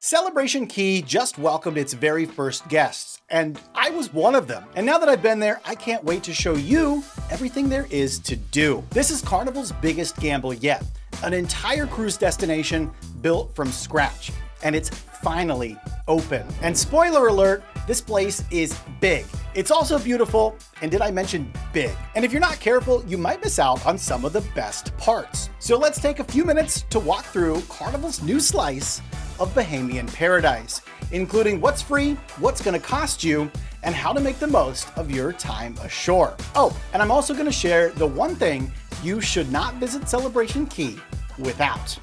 Celebration Key just welcomed its very first guests, and I was one of them. And now that I've been there, I can't wait to show you everything there is to do. This is Carnival's biggest gamble yet, an entire cruise destination built from scratch, and it's finally open. And spoiler alert, this place is big. It's also beautiful, and did I mention big? And if you're not careful, you might miss out on some of the best parts. So let's take a few minutes to walk through Carnival's new slice of Bahamian paradise, including what's free, what's gonna cost you, and how to make the most of your time ashore. Oh, and I'm also gonna share the one thing you should not visit Celebration Key without.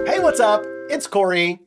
Hey, what's up? It's Corey,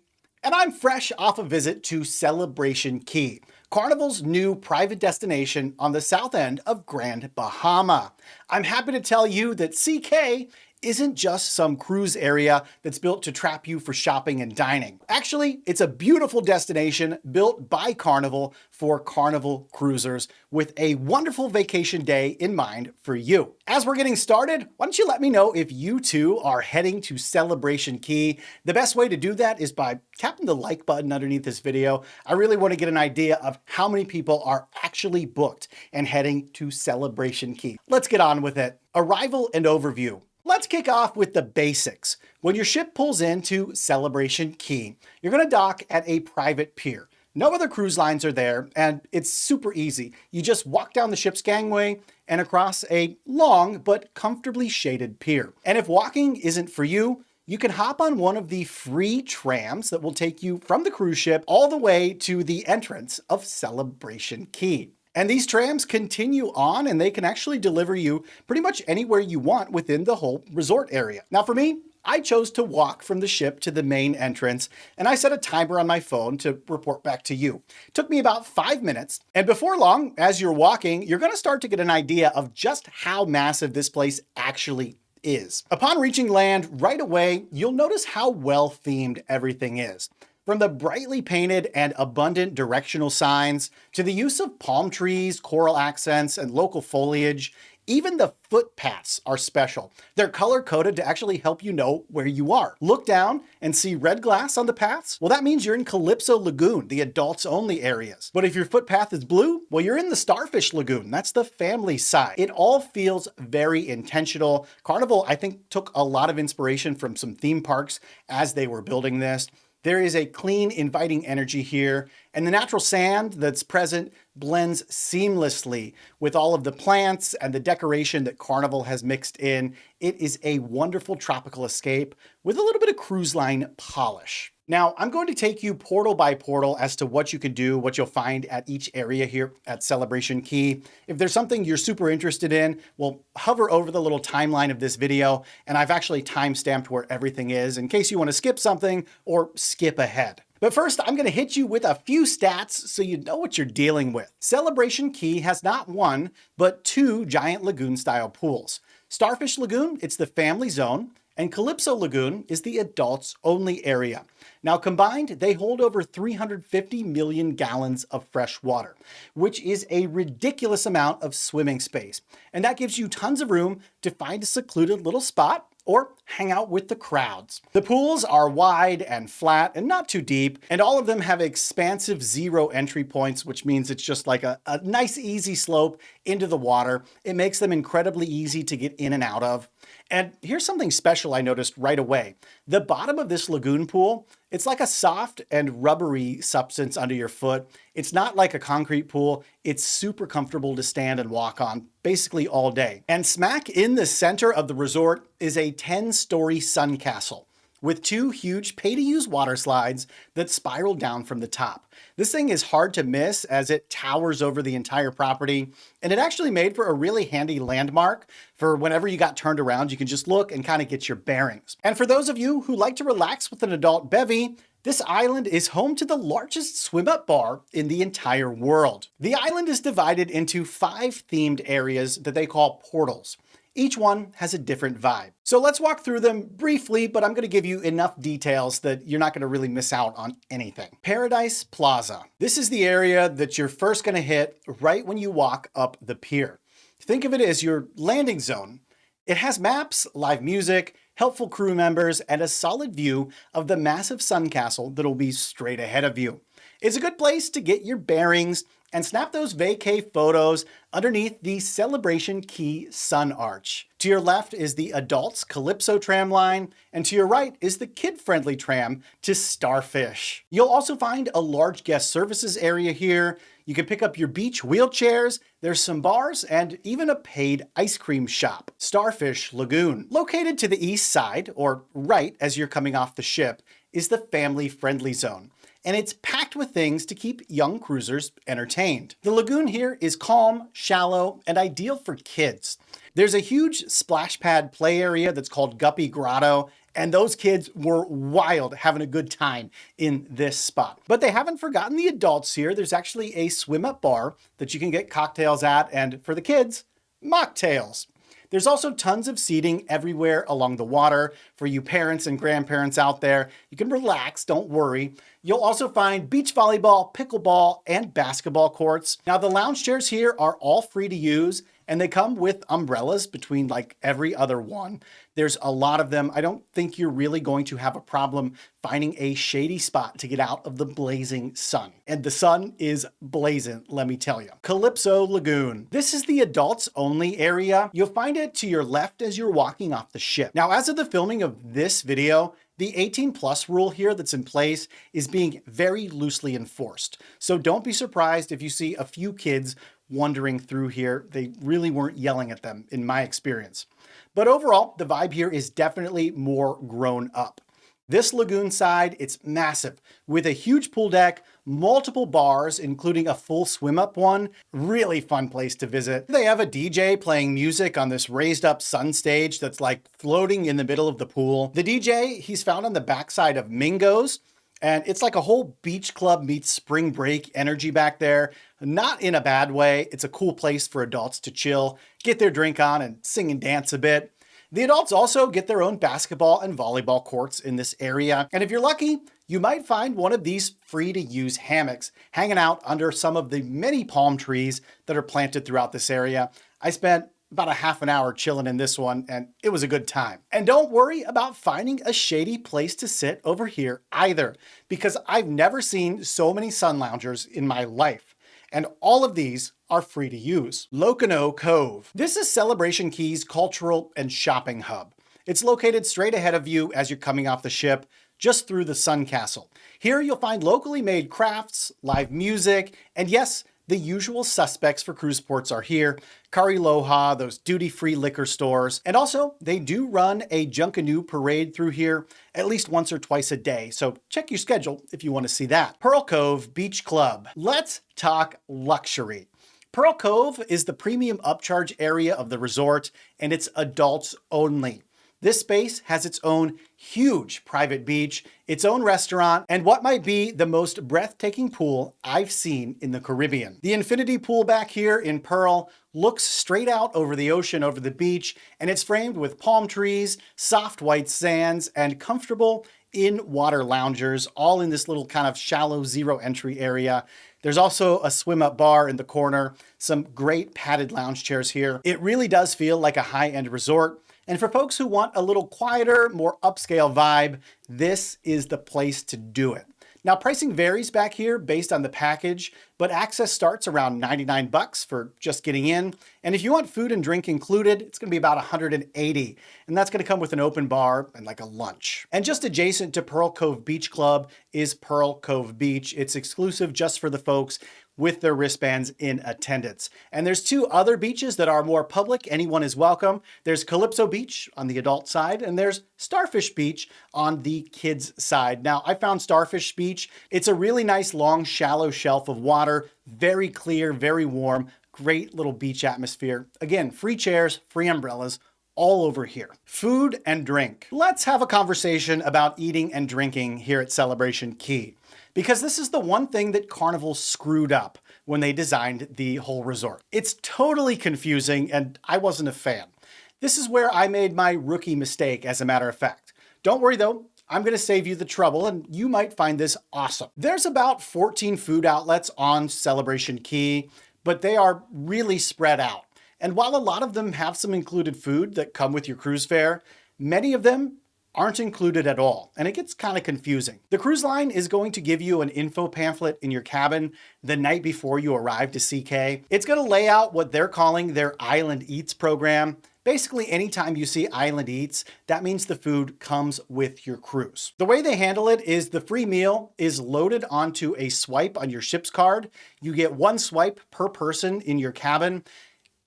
and I'm fresh off a visit to Celebration Key, Carnival's new private destination on the south end of Grand Bahama. I'm happy to tell you that CK isn't just some cruise area that's built to trap you for shopping and dining. Actually, it's a beautiful destination built by Carnival for Carnival cruisers with a wonderful vacation day in mind for you. As we're getting started, why don't you let me know if you too are heading to Celebration Key? The best way to do that is by tapping the like button underneath this video. I really want to get an idea of how many people are actually booked and heading to Celebration Key. Let's get on with it. Arrival and overview. Let's kick off with the basics. When your ship pulls into Celebration Key, you're going to dock at a private pier. No other cruise lines are there, and it's super easy. You just walk down the ship's gangway and across a long but comfortably shaded pier. And if walking isn't for you, you can hop on one of the free trams that will take you from the cruise ship all the way to the entrance of Celebration Key. And these trams continue on, and they can actually deliver you pretty much anywhere you want within the whole resort area. Now for me, I chose to walk from the ship to the main entrance, and I set a timer on my phone to report back to you. It took me about 5 minutes, and before long, as you're walking, you're gonna start to get an idea of just how massive this place actually is. Upon reaching land right away, you'll notice how well themed everything is. From the brightly painted and abundant directional signs, to the use of palm trees, coral accents, and local foliage, even the footpaths are special. They're color-coded to actually help you know where you are. Look down and see red glass on the paths? Well, that means you're in Calypso Lagoon, the adults-only areas. But if your footpath is blue, well, you're in the Starfish Lagoon. That's the family side. It all feels very intentional. Carnival, I think, took a lot of inspiration from some theme parks as they were building this. There is a clean, inviting energy here, and the natural sand that's present blends seamlessly with all of the plants and the decoration that Carnival has mixed in. It is a wonderful tropical escape with a little bit of cruise line polish. Now, I'm going to take you portal by portal as to what you can do, what you'll find at each area here at Celebration Key. If there's something you're super interested in, well, hover over the little timeline of this video, and I've actually time-stamped where everything is in case you want to skip something or skip ahead. But first, I'm going to hit you with a few stats so you know what you're dealing with. Celebration Key has not one, but two giant lagoon-style pools. Starfish Lagoon, it's the family zone, and Calypso Lagoon is the adults-only area. Now combined, they hold over 350 million gallons of fresh water, which is a ridiculous amount of swimming space. And that gives you tons of room to find a secluded little spot or hang out with the crowds. The pools are wide and flat and not too deep, and all of them have expansive zero entry points, which means it's just like a nice easy slope into the water. It makes them incredibly easy to get in and out of. And here's something special I noticed right away. The bottom of this lagoon pool, it's like a soft and rubbery substance under your foot. It's not like a concrete pool. It's super comfortable to stand and walk on basically all day. And smack in the center of the resort is a 10-story sun castle with two huge pay-to-use water slides that spiral down from the top. This thing is hard to miss as it towers over the entire property, and it actually made for a really handy landmark for whenever you got turned around, you can just look and kind of get your bearings. And for those of you who like to relax with an adult bevy, this island is home to the largest swim-up bar in the entire world. The island is divided into 5 themed areas that they call portals. Each one has a different vibe. So let's walk through them briefly, but I'm going to give you enough details that you're not going to really miss out on anything. Paradise Plaza. This is the area that you're first going to hit right when you walk up the pier. Think of it as your landing zone. It has maps, live music, helpful crew members, and a solid view of the massive sun castle that'll be straight ahead of you. It's a good place to get your bearings and snap those vacay photos underneath the Celebration Key Sun Arch. To your left is the adults Calypso tram line, and to your right is the kid-friendly tram to Starfish. You'll also find a large guest services area here. You can pick up your beach wheelchairs, there's some bars, and even a paid ice cream shop. Starfish Lagoon. Located to the east side, or right as you're coming off the ship, is the family-friendly zone, and it's packed with things to keep young cruisers entertained. The lagoon here is calm, shallow, and ideal for kids. There's a huge splash pad play area that's called Guppy Grotto, and those kids were wild having a good time in this spot. But they haven't forgotten the adults here. There's actually a swim-up bar that you can get cocktails at, and for the kids, mocktails. There's also tons of seating everywhere along the water for you parents and grandparents out there. You can relax, don't worry. You'll also find beach volleyball, pickleball, and basketball courts. Now the lounge chairs here are all free to use, and they come with umbrellas between like every other one. There's a lot of them. I don't think you're really going to have a problem finding a shady spot to get out of the blazing sun. And the sun is blazing, let me tell you. Calypso Lagoon. This is the adults only area. You'll find it to your left as you're walking off the ship. Now, as of the filming of this video, the 18+ rule here that's in place is being very loosely enforced. So don't be surprised if you see a few kids wandering through here. They really weren't yelling at them in my experience. But overall, the vibe here is definitely more grown up. This lagoon side, it's massive with a huge pool deck, multiple bars, including a full swim up one. Really fun place to visit. They have a DJ playing music on this raised up sun stage that's like floating in the middle of the pool. The DJ, he's found on the backside of Mingo's, and it's like a whole beach club meets spring break energy back there. Not in a bad way. It's a cool place for adults to chill, get their drink on, and sing and dance a bit. The adults also get their own basketball and volleyball courts in this area. And if you're lucky, you might find one of these free to use hammocks hanging out under some of the many palm trees that are planted throughout this area. I spent about a half an hour chilling in this one, and it was a good time. And don't worry about finding a shady place to sit over here either, because I've never seen so many sun loungers in my life. And all of these are free to use. Lokono Cove. This is Celebration Key's cultural and shopping hub. It's located straight ahead of you as you're coming off the ship, just through the Sun Castle. Here you'll find locally made crafts, live music, and yes, the usual suspects for cruise ports are here. Carnival, those duty-free liquor stores. And also, they do run a Junkanoo parade through here at least once or twice a day. So check your schedule if you want to see that. Pearl Cove Beach Club. Let's talk luxury. Pearl Cove is the premium upcharge area of the resort, and it's adults only. This space has its own huge private beach, its own restaurant, and what might be the most breathtaking pool I've seen in the Caribbean. The infinity pool back here in Pearl looks straight out over the ocean, over the beach, and it's framed with palm trees, soft white sands, and comfortable in-water loungers, all in this little kind of shallow zero entry area. There's also a swim-up bar in the corner, some great padded lounge chairs here. It really does feel like a high-end resort. And for folks who want a little quieter, more upscale vibe, this is the place to do it. Now, pricing varies back here based on the package, but access starts around $99 for just getting in. And if you want food and drink included, it's gonna be about $180. And that's gonna come with an open bar and like a lunch. And just adjacent to Pearl Cove Beach Club is Pearl Cove Beach. It's exclusive just for the folks with their wristbands in attendance. And there's two other beaches that are more public. Anyone is welcome. There's Calypso Beach on the adult side, and there's Starfish Beach on the kids side. Now, I found Starfish Beach. It's a really nice, long, shallow shelf of water, very clear, very warm, great little beach atmosphere. Again, free chairs, free umbrellas, all over here. Food and drink. Let's have a conversation about eating and drinking here at Celebration Key, because this is the one thing that Carnival screwed up when they designed the whole resort. It's totally confusing, and I wasn't a fan. This is where I made my rookie mistake, as a matter of fact. Don't worry though, I'm gonna save you the trouble, and you might find this awesome. There's about 14 food outlets on Celebration Key, but they are really spread out. And while a lot of them have some included food that come with your cruise fare, many of them aren't included at all, and it gets kind of confusing. The cruise line is going to give you an info pamphlet in your cabin the night before you arrive to CK. It's going to lay out what they're calling their Island Eats program. Basically, anytime you see Island Eats, that means the food comes with your cruise. The way they handle it is the free meal is loaded onto a swipe on your ship's card. You get one swipe per person in your cabin.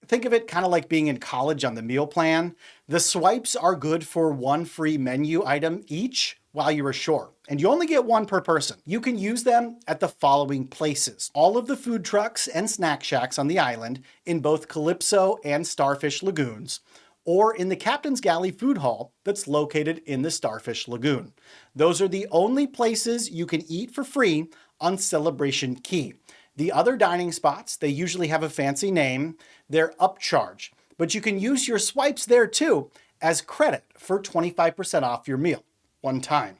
Think of it kind of like being in college on the meal plan. The swipes are good for one free menu item each while you're ashore, and you only get one per person. You can use them at the following places: all of the food trucks and snack shacks on the island in both Calypso and Starfish lagoons, or in the Captain's Galley food hall that's located in the Starfish Lagoon. Those are the only places you can eat for free on Celebration Key. The other dining spots, they usually have a fancy name. They're upcharge, but you can use your swipes there too as credit for 25% off your meal, one time.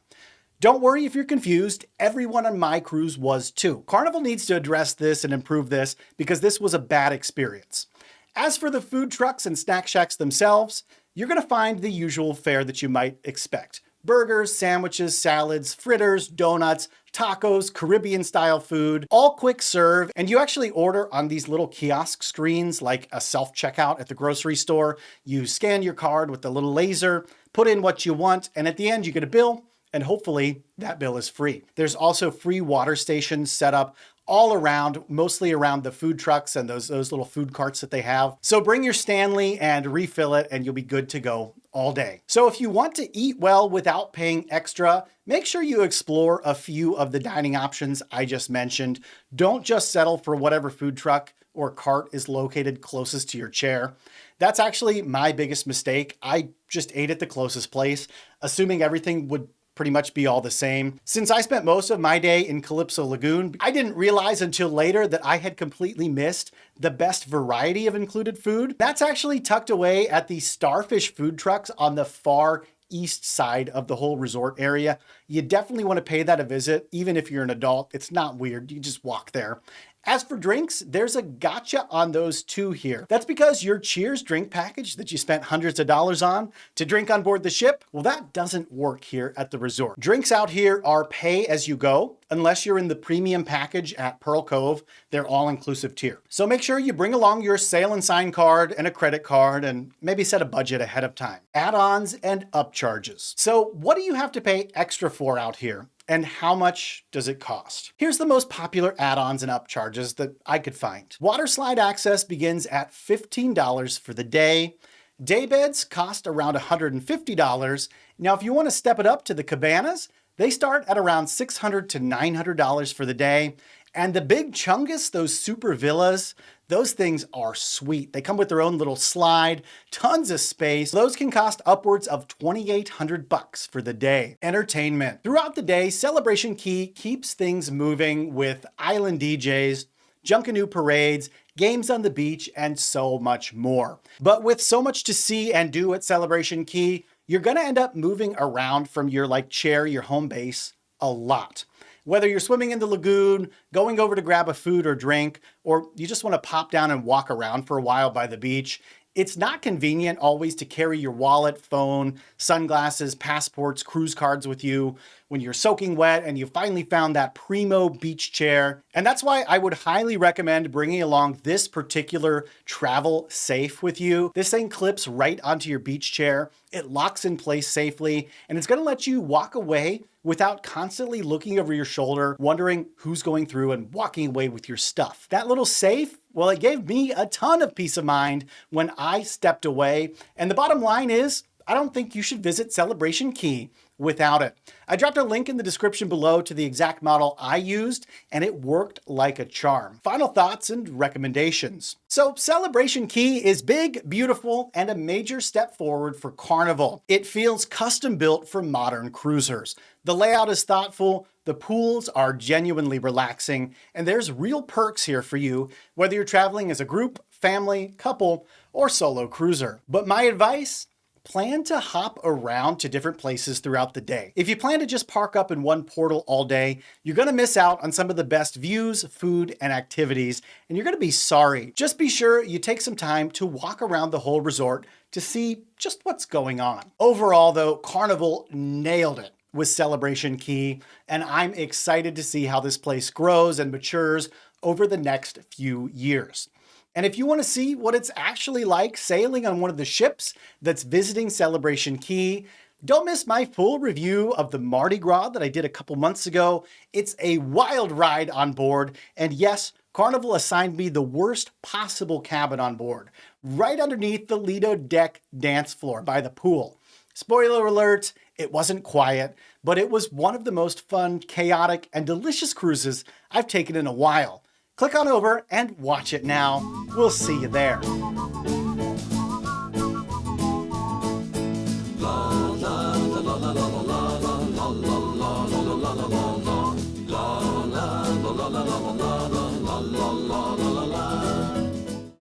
Don't worry if you're confused, everyone on my cruise was too. Carnival needs to address this and improve this because this was a bad experience. As for the food trucks and snack shacks themselves, you're gonna find the usual fare that you might expect. Burgers, sandwiches, salads, fritters, donuts, tacos, Caribbean-style food, all quick serve, and you actually order on these little kiosk screens like a self-checkout at the grocery store. You scan your card with the little laser, put in what you want, and at the end you get a bill, and hopefully that bill is free. There's also free water stations set up all around, mostly around the food trucks and those little food carts that they have. So bring your Stanley and refill it and you'll be good to go all day. So if you want to eat well without paying extra, make sure you explore a few of the dining options I just mentioned. Don't just settle for whatever food truck or cart is located closest to your chair. That's actually my biggest mistake. I just ate at the closest place, assuming everything would pretty much be all the same. Since I spent most of my day in Calypso Lagoon, I didn't realize until later that I had completely missed the best variety of included food. That's actually tucked away at the Starfish food trucks on the far east side of the whole resort area. You definitely want to pay that a visit, even if you're an adult. It's not weird, you just walk there. As for drinks, there's a gotcha on those too here. That's because your Cheers drink package that you spent hundreds of dollars on to drink on board the ship, well, that doesn't work here at the resort. Drinks out here are pay as you go, unless you're in the premium package at Pearl Cove, they're all-inclusive tier. So make sure you bring along your sail and sign card and a credit card and maybe set a budget ahead of time. Add-ons and upcharges. So what do you have to pay extra for out here? And how much does it cost? Here's the most popular add-ons and upcharges that I could find. Water slide access begins at $15 for the day. Day beds cost around $150. Now, if you want to step it up to the cabanas, they start at around $600 to $900 for the day. And the big chungus, those super villas, those things are sweet. They come with their own little slide, tons of space. Those can cost upwards of $2,800 for the day. Entertainment. Throughout the day, Celebration Key keeps things moving with island DJs, Junkanoo parades, games on the beach, and so much more. But with so much to see and do at Celebration Key, you're gonna end up moving around from your chair, your home base, a lot. Whether you're swimming in the lagoon, going over to grab a food or drink, or you just want to pop down and walk around for a while by the beach, it's not convenient always to carry your wallet, phone, sunglasses, passports, cruise cards with you when you're soaking wet and you finally found that primo beach chair. And that's why I would highly recommend bringing along this particular travel safe with you. This thing clips right onto your beach chair. It locks in place safely, and it's going to let you walk away without constantly looking over your shoulder, wondering who's going through and walking away with your stuff. That little safe, well, it gave me a ton of peace of mind when I stepped away. And the bottom line is, I don't think you should visit Celebration Key without it. I dropped a link in the description below to the exact model I used, and it worked like a charm. Final thoughts and recommendations. So Celebration Key is big, beautiful, and a major step forward for Carnival. It feels custom built for modern cruisers. The layout is thoughtful, the pools are genuinely relaxing, and there's real perks here for you, whether you're traveling as a group, family, couple, or solo cruiser. But my advice? plan to hop around to different places throughout the day. If you plan to just park up in one portal all day, you're gonna miss out on some of the best views, food, and activities, and you're gonna be sorry. Just be sure you take some time to walk around the whole resort to see just what's going on. Overall though, Carnival nailed it with Celebration Key, and I'm excited to see how this place grows and matures over the next few years. And if you want to see what it's actually like sailing on one of the ships that's visiting Celebration Key, don't miss my full review of the Mardi Gras that I did a couple months ago. It's a wild ride on board, and yes, Carnival assigned me the worst possible cabin on board, right underneath the Lido deck dance floor by the pool. Spoiler alert, it wasn't quiet, but it was one of the most fun, chaotic, and delicious cruises I've taken in a while. Click on over and watch it now. We'll see you there.